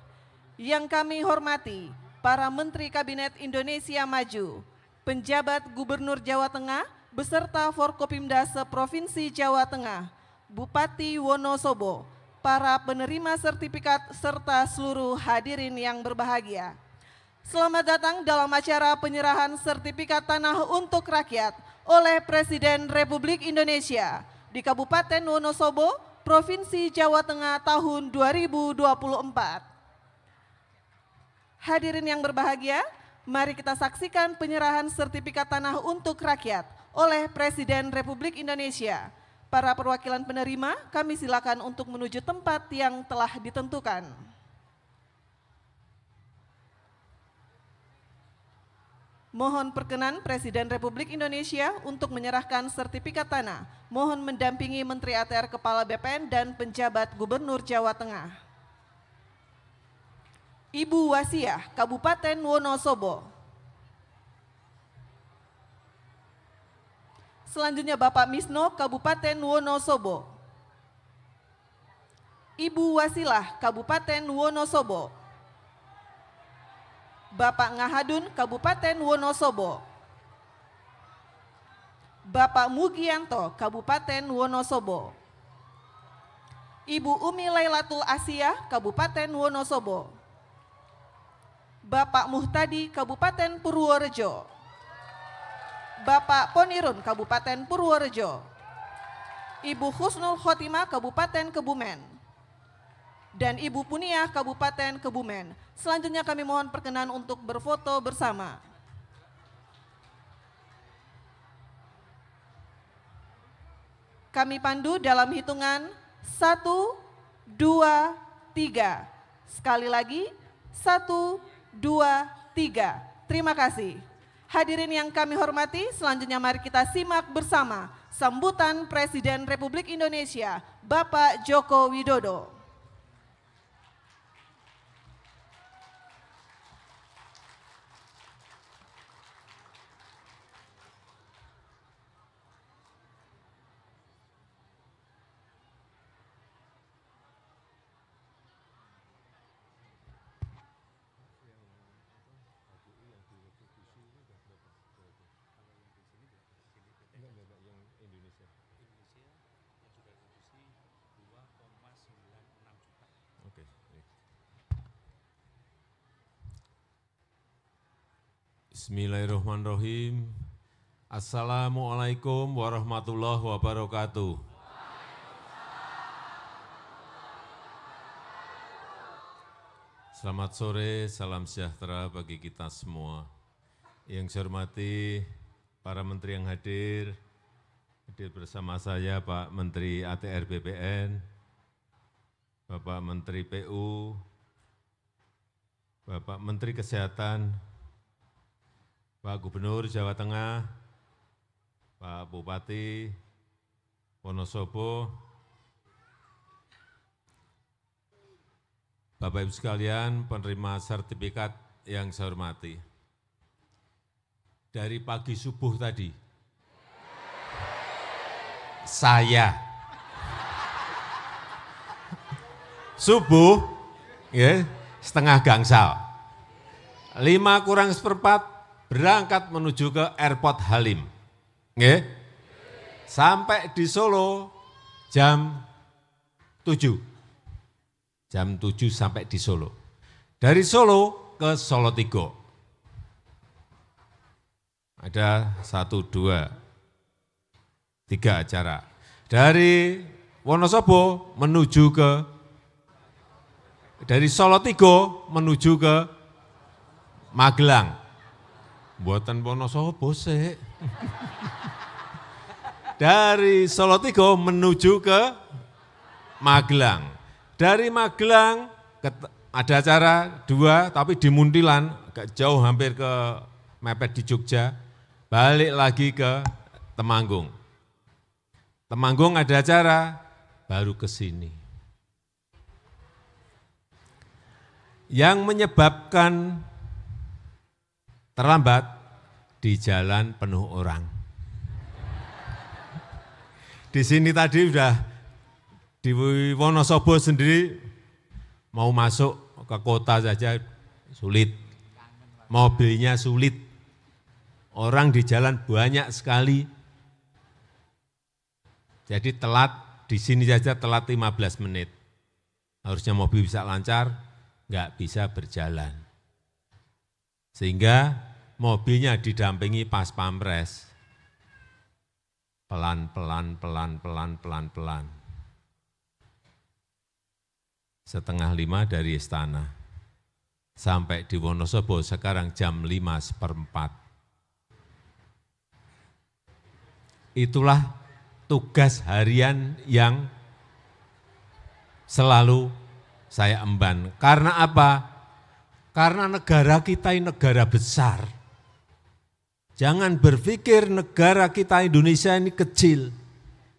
Yang kami hormati para Menteri Kabinet Indonesia Maju, penjabat Gubernur Jawa Tengah beserta Forkopimda se-Provinsi Jawa Tengah, Bupati Wonosobo, para penerima sertifikat serta seluruh hadirin yang berbahagia. Selamat datang dalam acara penyerahan sertifikat tanah untuk rakyat oleh Presiden Republik Indonesia di Kabupaten Wonosobo, Provinsi Jawa Tengah tahun 2024. Hadirin yang berbahagia, mari kita saksikan penyerahan sertifikat tanah untuk rakyat oleh Presiden Republik Indonesia. Para perwakilan penerima, kami silakan untuk menuju tempat yang telah ditentukan. Mohon perkenan Presiden Republik Indonesia untuk menyerahkan sertifikat tanah. Mohon mendampingi Menteri ATR Kepala BPN dan penjabat Gubernur Jawa Tengah. Ibu Wasiah, Kabupaten Wonosobo. Selanjutnya Bapak Misno, Kabupaten Wonosobo. Ibu Wasilah, Kabupaten Wonosobo. Bapak Ngahadun, Kabupaten Wonosobo. Bapak Mugianto, Kabupaten Wonosobo. Ibu Umi Lailatul Asia, Kabupaten Wonosobo. Bapak Muhtadi, Kabupaten Purworejo. Bapak Ponirun, Kabupaten Purworejo. Ibu Husnul Khotimah, Kabupaten Kebumen. Dan Ibu Puniah, Kabupaten Kebumen. Selanjutnya kami mohon perkenan untuk berfoto bersama. Kami pandu dalam hitungan 1, 2, 3. Sekali lagi, 1, 2, 3. Terima kasih. Hadirin yang kami hormati, selanjutnya mari kita simak bersama sambutan Presiden Republik Indonesia, Bapak Joko Widodo. Bismillahirrahmanirrahim. Assalamualaikum warahmatullahi wabarakatuh. Selamat sore, salam sejahtera bagi kita semua. Yang saya hormati para menteri yang hadir bersama saya Pak Menteri ATR BPN, Bapak Menteri PU, Bapak Menteri Kesehatan, Pak Gubernur Jawa Tengah, Pak Bupati, Wonosobo, Bapak Ibu sekalian, penerima sertifikat yang saya hormati. Dari pagi subuh tadi, saya subuh ya, setengah gangsal, 5:45 berangkat menuju ke Airport Halim. Ya. Sampai di Solo jam 7. Jam 7 sampai di Solo. Dari Solo ke Solotigo. Ada 1, 2, 3 acara. Dari Wonosobo menuju ke, dari Solotigo menuju ke Magelang. Buatan Wonosobo sih. Dari Solotigo menuju ke Magelang. Dari Magelang ada acara 2 tapi di Muntilan, agak jauh hampir ke mepet di Jogja. Balik lagi ke Temanggung. Temanggung ada acara, baru ke sini. Yang menyebabkan terlambat di jalan penuh orang. Di sini tadi udah di Wonosobo sendiri mau masuk ke kota saja sulit, mobilnya sulit, orang di jalan banyak sekali. Jadi telat, di sini saja telat 15 menit. Harusnya mobil bisa lancar, nggak bisa berjalan. Sehingga mobilnya didampingi pas pampres. Pelan-pelan. Setengah 5 dari istana. Sampai di Wonosobo sekarang jam 5:15. Itulah tugas harian yang selalu saya emban. Karena apa? Karena negara kita ini negara besar. Jangan berpikir negara kita Indonesia ini kecil,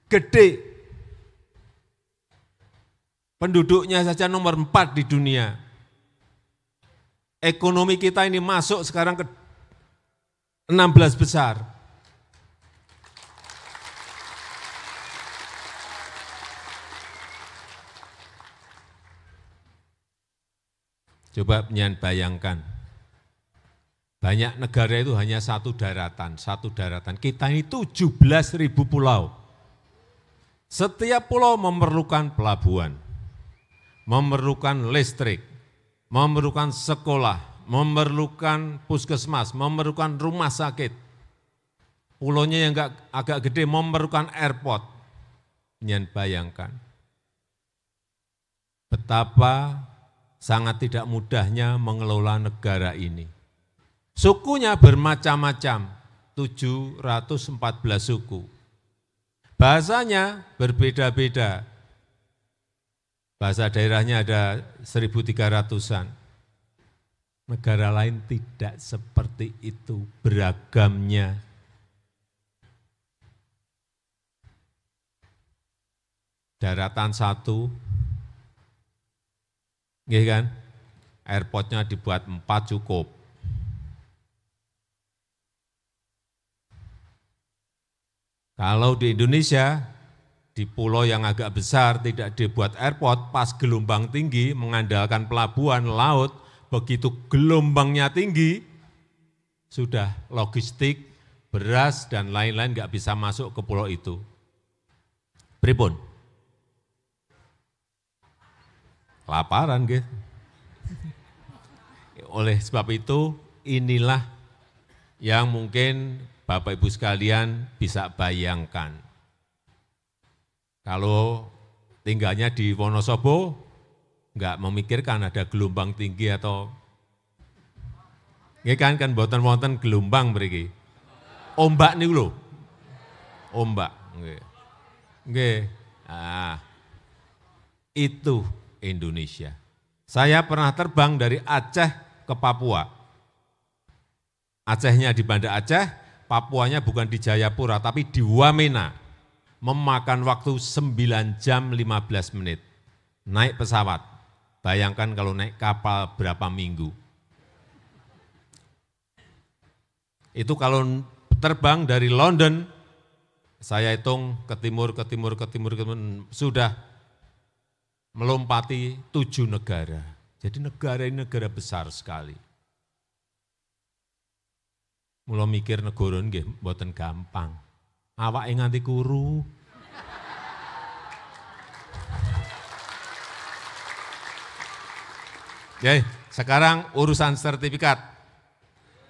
gede. Penduduknya saja nomor 4 di dunia. Ekonomi kita ini masuk sekarang ke 16 besar. Coba bayangkan. Banyak negara itu hanya satu daratan. Kita ini 17.000 pulau. Setiap pulau memerlukan pelabuhan, memerlukan listrik, memerlukan sekolah, memerlukan puskesmas, memerlukan rumah sakit. Pulaunya yang agak gede memerlukan airport. Bayangkan betapa sangat tidak mudahnya mengelola negara ini. Sukunya bermacam-macam, 714 suku. Bahasanya berbeda-beda. Bahasa daerahnya ada 1.300-an. Negara lain tidak seperti itu beragamnya. Daratan 1, nggih kan? Airportnya dibuat 4 cukup. Kalau di Indonesia, di pulau yang agak besar tidak dibuat airport, pas gelombang tinggi mengandalkan pelabuhan laut, begitu gelombangnya tinggi, sudah logistik, beras, dan lain-lain nggak bisa masuk ke pulau itu. Pripun? Kelaparan, gitu. Oleh sebab itu, inilah yang mungkin Bapak Ibu sekalian bisa bayangkan. Kalau tinggalnya di Wonosobo, enggak memikirkan ada gelombang tinggi atau, nggih kan boten-boten gelombang mriki. Ombak niku lho. Ombak, nggih. Nggih. Nah, itu Indonesia. Saya pernah terbang dari Aceh ke Papua. Acehnya di Banda Aceh, Papuanya bukan di Jayapura, tapi di Wamena. memakan waktu 9 jam 15 menit. Naik pesawat, bayangkan kalau naik kapal berapa minggu. Itu kalau terbang dari London, saya hitung ke timur, sudah melompati 7 negara. Jadi negara ini negara besar sekali. Mula mikir negara nggih mboten gampang. Awake nganti kuru. Oke, sekarang urusan sertifikat.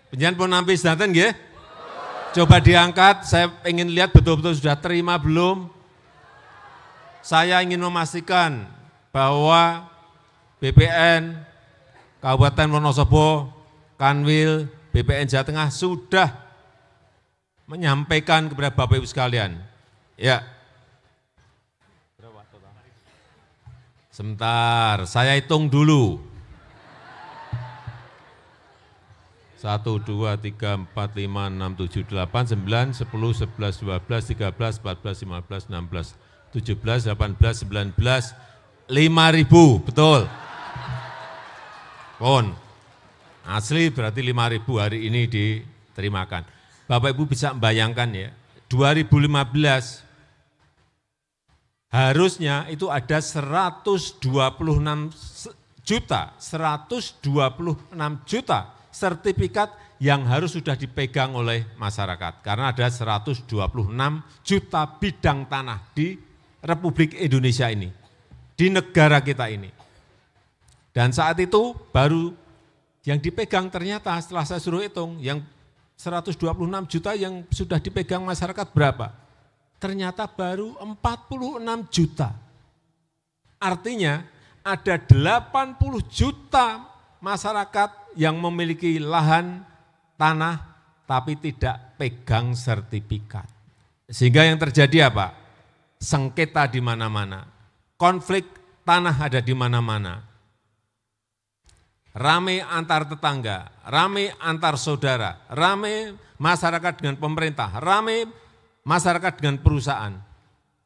Panjenengan pun nampi sedanten nggih? Coba diangkat, saya ingin lihat betul-betul sudah terima belum. Saya ingin memastikan bahwa BPN Kabupaten Wonosobo, Kanwil, BPN Jawa Tengah sudah menyampaikan kepada Bapak Ibu sekalian. Ya. Sebentar, saya hitung dulu. 1, 2, 3, 4, 5, 6, 7, 8, 9, 10, 11, 12, 13, 14, 15, 16, 17, 18, 19, 5.000, betul. Pon, asli berarti 5.000 hari ini diterimakan. Bapak Ibu bisa membayangkan ya, 2015 harusnya itu ada 126 juta sertifikat yang harus sudah dipegang oleh masyarakat. Karena ada 126 juta bidang tanah di Republik Indonesia ini, di negara kita ini. Dan saat itu baru yang dipegang ternyata setelah saya suruh hitung, yang 126 juta yang sudah dipegang masyarakat berapa? Ternyata baru 46 juta. Artinya ada 80 juta masyarakat yang memiliki lahan tanah tapi tidak pegang sertifikat. Sehingga yang terjadi apa? Sengketa di mana-mana. Konflik tanah ada di mana-mana. Rame antar tetangga, rame antar saudara, rame masyarakat dengan pemerintah, rame masyarakat dengan perusahaan.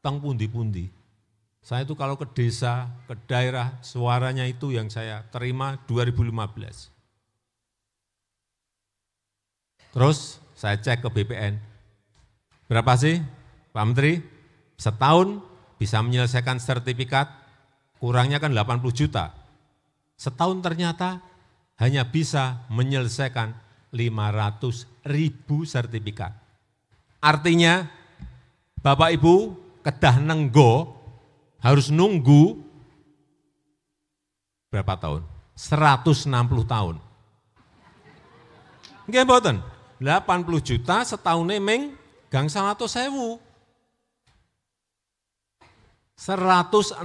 Tang pundi-pundi. Saya itu kalau ke desa, ke daerah, suaranya itu yang saya terima 2015. Terus saya cek ke BPN, berapa sih Pak Menteri? Setahun bisa menyelesaikan sertifikat, kurangnya kan 80 juta. Setahun ternyata hanya bisa menyelesaikan 500.000 sertifikat. Artinya Bapak Ibu kedah nenggo harus nunggu berapa tahun? 160 tahun. Nggih mboten? 80 juta setahunnya ming gangsal 100.000. 160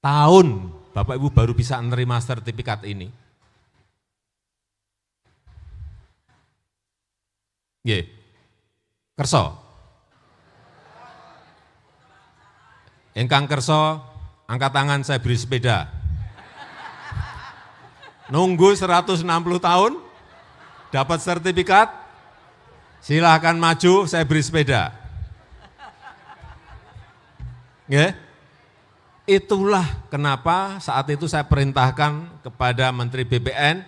tahun Bapak Ibu baru bisa menerima sertifikat ini. Nggih. Kerso. Ingkang kerso, angkat tangan saya beri sepeda. Nunggu 160 tahun, dapat sertifikat, silahkan maju, saya beri sepeda. Ya, itulah kenapa saat itu saya perintahkan kepada Menteri BPN,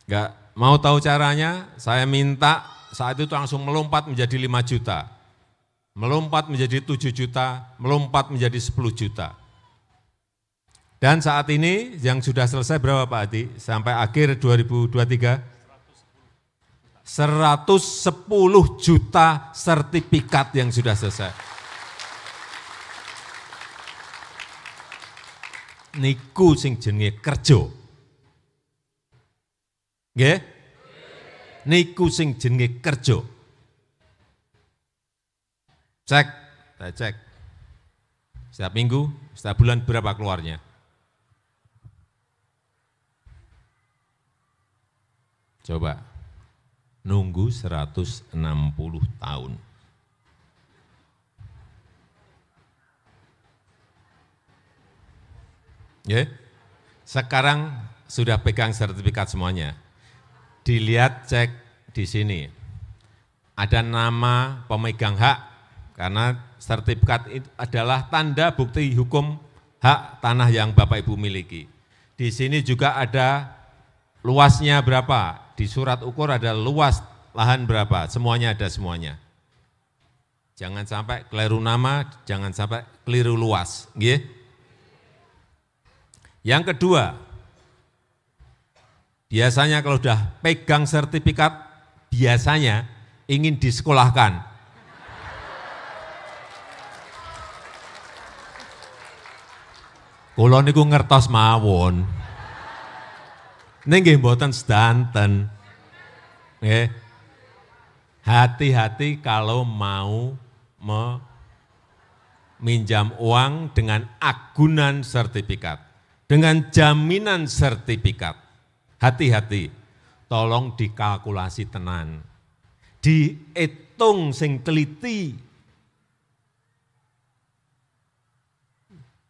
enggak mau tahu caranya, saya minta saat itu langsung melompat menjadi 5 juta. Melompat menjadi 7 juta, melompat menjadi 10 juta. Dan saat ini yang sudah selesai berapa Pak Adi? Sampai akhir 2023? 110 juta sertifikat yang sudah selesai. Niku sing jenenge kerja. Nggih? Niku sing jenenge kerja. Cek, saya cek. Setiap minggu, setiap bulan berapa keluarnya? Coba, nunggu 160 tahun. Ya, sekarang sudah pegang sertifikat semuanya. Dilihat, cek di sini. ada nama pemegang hak, karena sertifikat itu adalah tanda bukti hukum hak tanah yang Bapak Ibu miliki. Di sini juga ada luasnya berapa, di surat ukur ada luas lahan berapa, semuanya ada semuanya. Jangan sampai keliru nama, jangan sampai keliru luas. Nggih. Yang kedua, biasanya kalau sudah pegang sertifikat, biasanya ingin disekolahkan. Kula niku ngertos mawon. Ning nggih mboten sedanten. Nggih. Hati-hati kalau mau meminjam uang dengan agunan sertifikat, dengan jaminan sertifikat. Hati-hati, tolong dikalkulasi tenan. Dihitung sing teliti.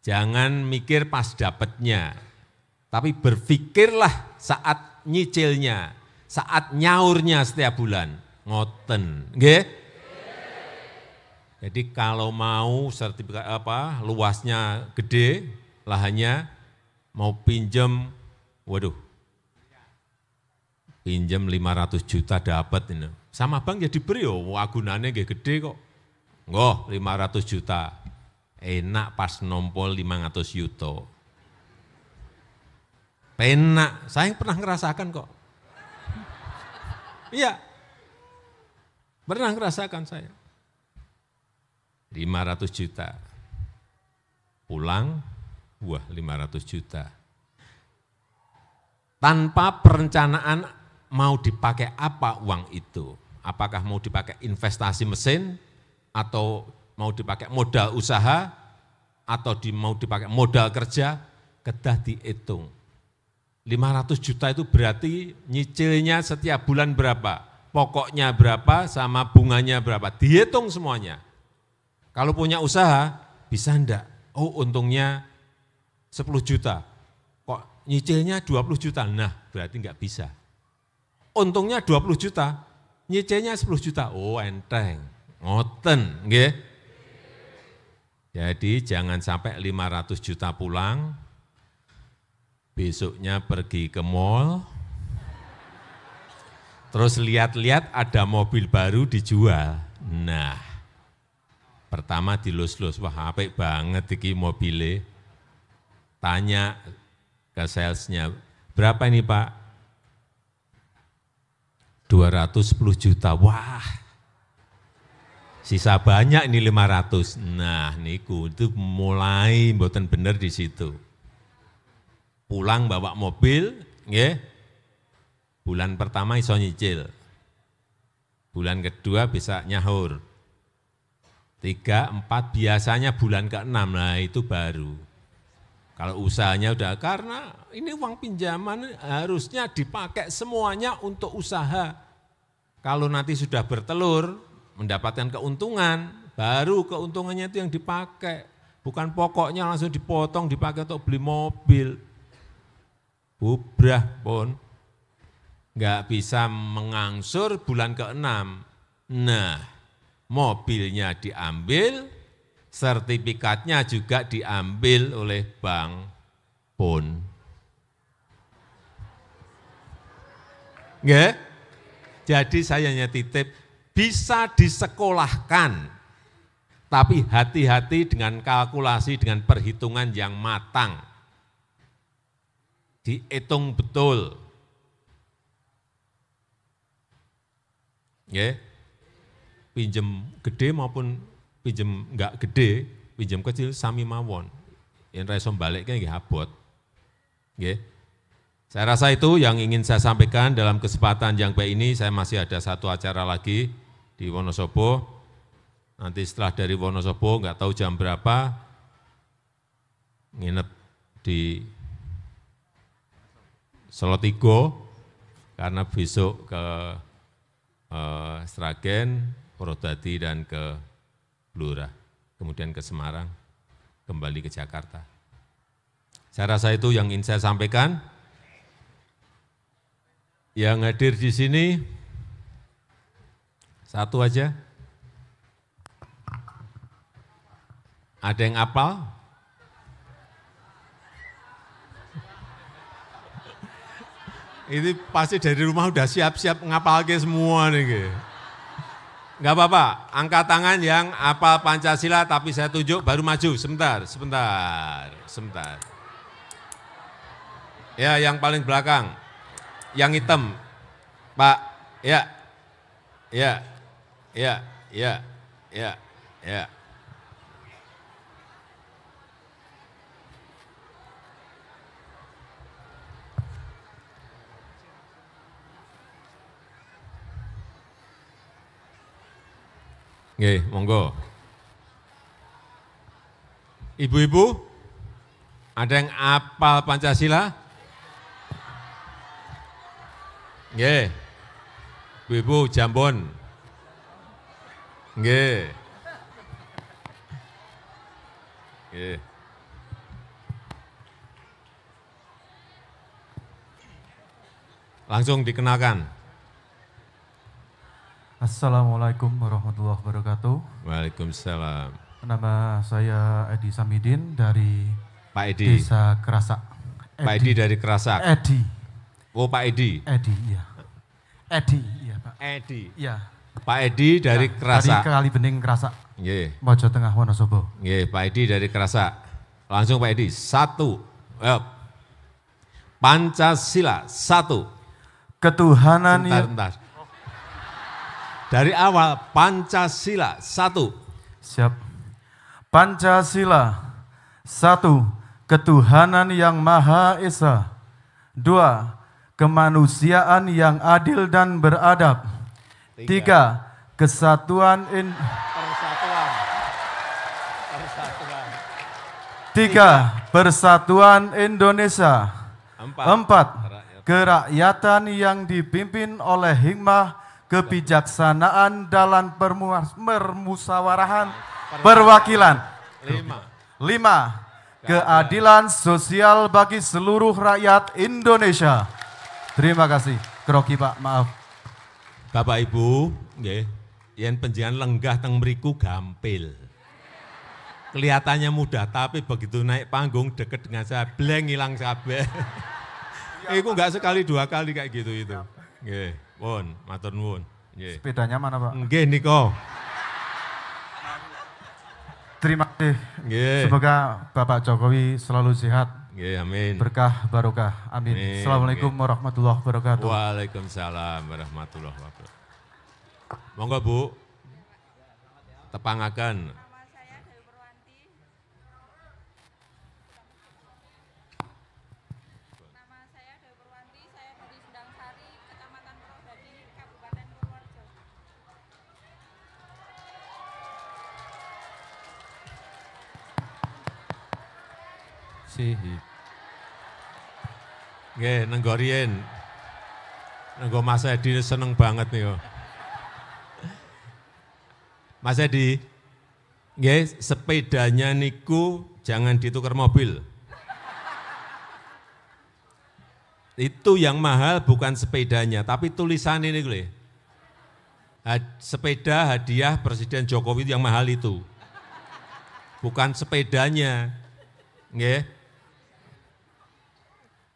Jangan mikir pas dapatnya, tapi berpikirlah saat nyicilnya, saat nyaurnya setiap bulan. Ngoten, nggih? Jadi kalau mau sertifikat luasnya gede, lahannya mau pinjem, waduh, pinjem 500 juta dapat ini. Sama bank ya diberi, agunannya nggih gede kok. Nggih, 500 juta. Enak pas nompol 500 yuto. Penak, saya pernah ngerasakan kok. Iya, pernah ngerasakan saya. 500 juta. Pulang, wah 500 juta. Tanpa perencanaan mau dipakai apa uang itu. Apakah mau dipakai investasi mesin, atau mau dipakai modal usaha, atau mau dipakai modal kerja, kedah dihitung. 500 juta itu berarti nyicilnya setiap bulan berapa, pokoknya berapa, sama bunganya berapa, dihitung semuanya. Kalau punya usaha, bisa enggak? Oh untungnya 10 juta, kok nyicilnya 20 juta, nah berarti enggak bisa. Untungnya 20 juta, nyicilnya 10 juta, oh enteng, ngoten, nggih. Jadi jangan sampai 500 juta pulang, besoknya pergi ke mall, terus lihat-lihat ada mobil baru dijual. Nah, pertama dilus-lus, wah apik banget iki mobile. Tanya ke salesnya, berapa ini Pak? 210 juta, wah. Sisa banyak ini 500. Nah, niku itu mulai mboten bener di situ. Pulang bawa mobil, nggih. Bulan pertama iso nyicil. Bulan kedua bisa nyahur. 3, 4 biasanya bulan ke-6, nah itu baru. Kalau usahanya udah, karena ini uang pinjaman harusnya dipakai semuanya untuk usaha. Kalau nanti sudah bertelur, mendapatkan keuntungan, baru keuntungannya itu yang dipakai. Bukan pokoknya langsung dipotong, dipakai untuk beli mobil. Bubrah pun. Nggak bisa mengangsur bulan ke-6. Nah, mobilnya diambil, sertifikatnya juga diambil oleh bank pun. Nggak? Jadi saya hanya titip, bisa disekolahkan, tapi hati-hati dengan kalkulasi, dengan perhitungan yang matang. Dihitung betul. Ya, pinjem gede maupun pinjem enggak gede, pinjem kecil sami mawon. Yang reso baliknya nggih abot. Nggih. Saya rasa itu yang ingin saya sampaikan dalam kesempatan yang baik ini. Saya masih ada satu acara lagi di Wonosobo. Nanti setelah dari Wonosobo, nggak tahu jam berapa, nginep di Solotigo, karena besok ke Sragen, Purwodadi, dan ke Blora, kemudian ke Semarang, kembali ke Jakarta. Saya rasa itu yang ingin saya sampaikan. Yang hadir di sini, Satu aja. Ada yang apal? Ini pasti dari rumah udah siap-siap ngapalke semua nih. Enggak apa-apa, angkat tangan yang apal Pancasila tapi saya tunjuk baru maju. Sebentar. Ya, yang paling belakang. Yang hitam. Pak, ya. Nggih, monggo. Ibu-ibu, ada yang apal Pancasila? Nggih. Ibu-ibu Jambon. Nggih. Nggih. Langsung dikenalkan. Assalamualaikum warahmatullahi wabarakatuh. Waalaikumsalam. Nama saya Edi Samidin dari Pak Edi. Desa Kerasak. Pak Edi dari Kerasak. Edi. Oh, Pak Edi. Edi, iya. Edi, iya Pak. Edi. Iya. Pak Edi dari Kerasak. Dari Kalibening Kerasak. Nggih. Mojo Tengah Wonosobo. Nggih, Pak Edi dari Kerasak. Langsung Pak Edi. 1. Pancasila 1. Ketuhanan Bentar. Dari awal Pancasila 1. Siap. Pancasila 1. Ketuhanan yang Maha Esa. 2. Kemanusiaan yang adil dan beradab. 3. Kesatuan Persatuan Indonesia. 4. Kerakyatan yang dipimpin oleh hikmah kebijaksanaan dalam permusawarahan perwakilan. 5. Keadilan sosial bagi seluruh rakyat Indonesia. Terima kasih. Kroki Pak, maaf. Bapak Ibu, nggih, yen panjenengan lenggah teng mriku gampil. Kelihatannya mudah, tapi begitu naik panggung deket dengan saya, blank hilang kabeh. Iku enggak sekali dua kali kayak gitu itu. Nggih. Pun, matur nuwun. Nggih. Sepedanya mana, Pak? Nggih nika. Terima kasih. Nggih. Semoga Bapak Jokowi selalu sehat. Nggih, amin. Berkah barokah. Amin. Amin. Assalamualaikum warahmatullahi wabarakatuh. Waalaikumsalam warahmatullahi wabarakatuh. Monggo Bu. Tepangaken. Nggih, nenggo riyen. Nenggo Mas Edi seneng banget nih. Mas Edi, nggih, sepedanya niku jangan ditukar mobil. Itu yang mahal bukan sepedanya, tapi tulisan ini lho. Sepeda hadiah Presiden Jokowi yang mahal itu. Bukan sepedanya. Nggih.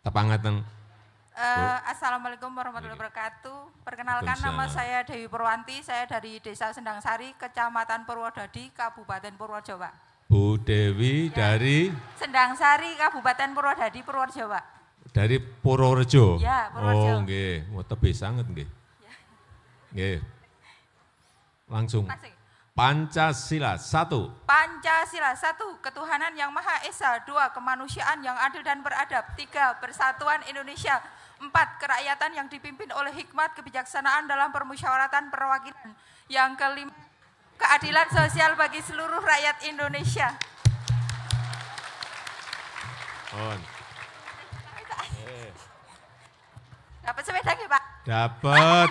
Tepangaken. Assalamualaikum warahmatullahi wabarakatuh. Perkenalkan, nama saya Dewi Purwanti, saya dari Desa Sendang Sari, Kecamatan Purwodadi, Kabupaten Purworejo, Pak. Bu Dewi ya. Dari Sendang Sari, Kabupaten Purwodadi, Purworejo, Pak. Dari Purworejo. Ya, Purworejo. Oh, nggih, mau tebih sangat nggih. Ya. Nggih. Langsung. Pancasila 1. Pancasila 1. Ketuhanan yang Maha Esa. 2. Kemanusiaan yang adil dan beradab. 3. Persatuan Indonesia. 4. Kerakyatan yang dipimpin oleh hikmat kebijaksanaan dalam permusyawaratan perwakilan. Yang kelima, keadilan sosial bagi seluruh rakyat Indonesia. Dapat sepeda nggih, Pak? Dapat.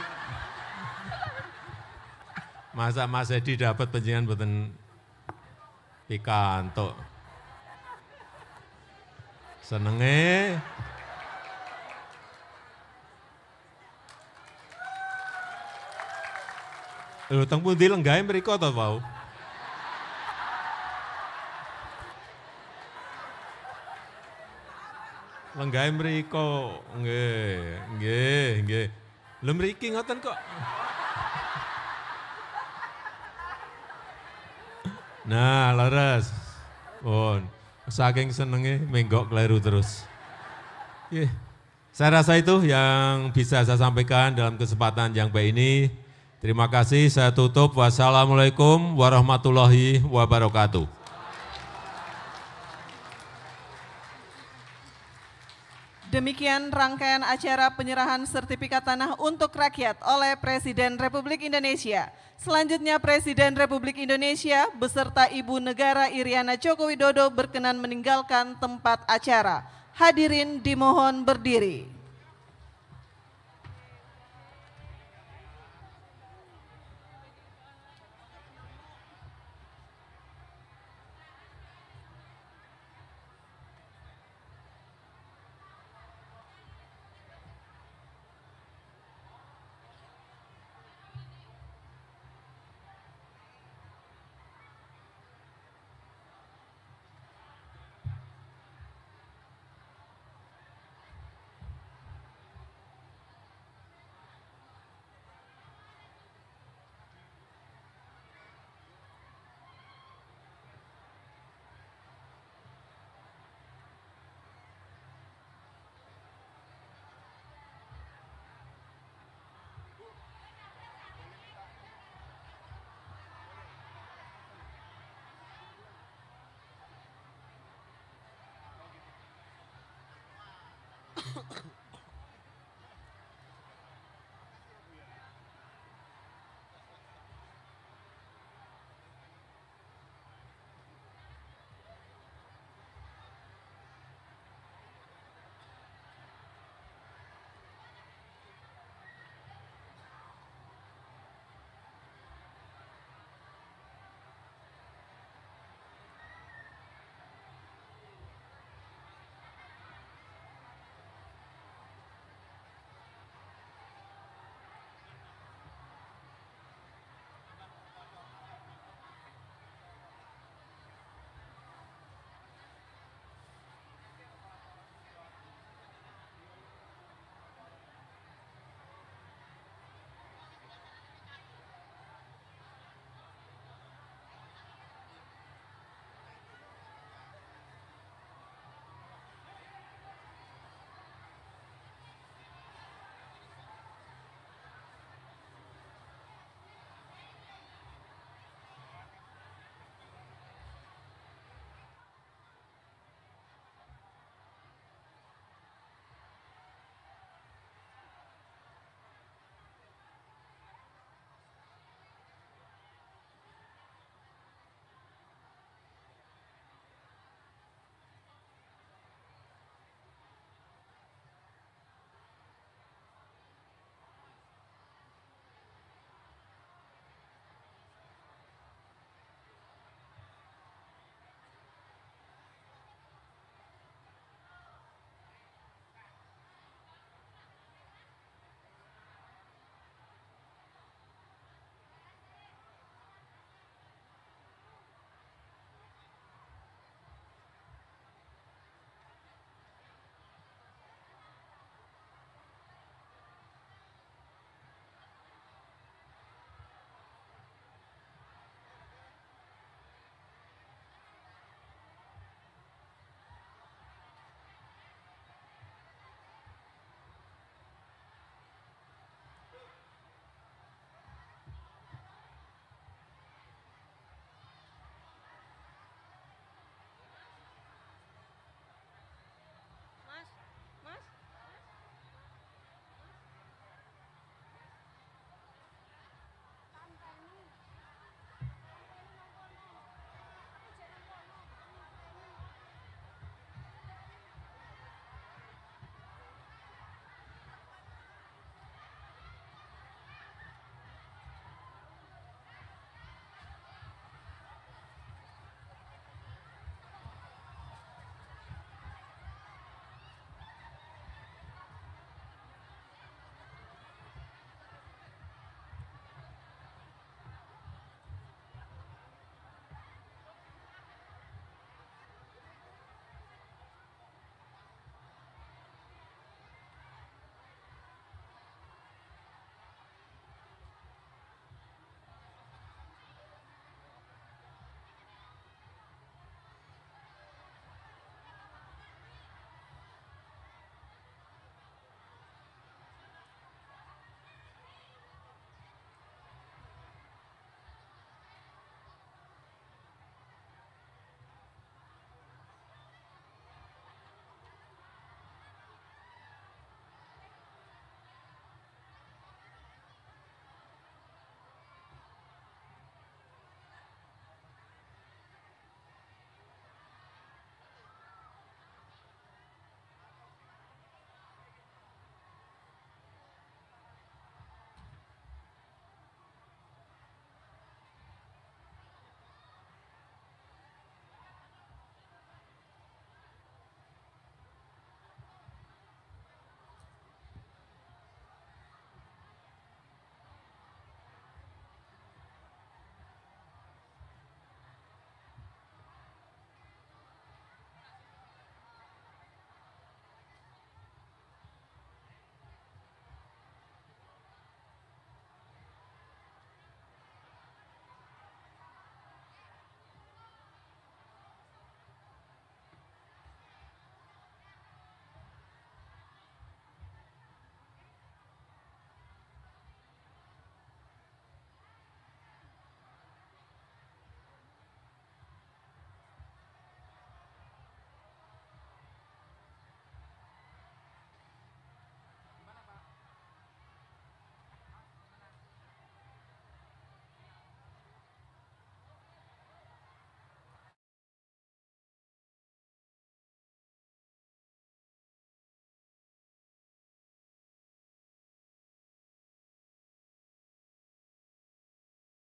Masa Mas Edi dapat panjenengan mboten pikantuk. Senenge. Lho teng pundi lenggahe mriko to, Pak? Lenggahe mriko. Nggih. Lho mriki ngoten kok. Nah, leres. Pun. Saking senenge menggok kleru terus. Yeah. Saya rasa itu yang bisa saya sampaikan dalam kesempatan yang baik ini. Terima kasih, saya tutup. Wassalamualaikum warahmatullahi wabarakatuh. Demikian rangkaian acara penyerahan sertifikat tanah untuk rakyat oleh Presiden Republik Indonesia. Selanjutnya Presiden Republik Indonesia beserta Ibu Negara Iriana Joko Widodo berkenan meninggalkan tempat acara. Hadirin dimohon berdiri. Thank you.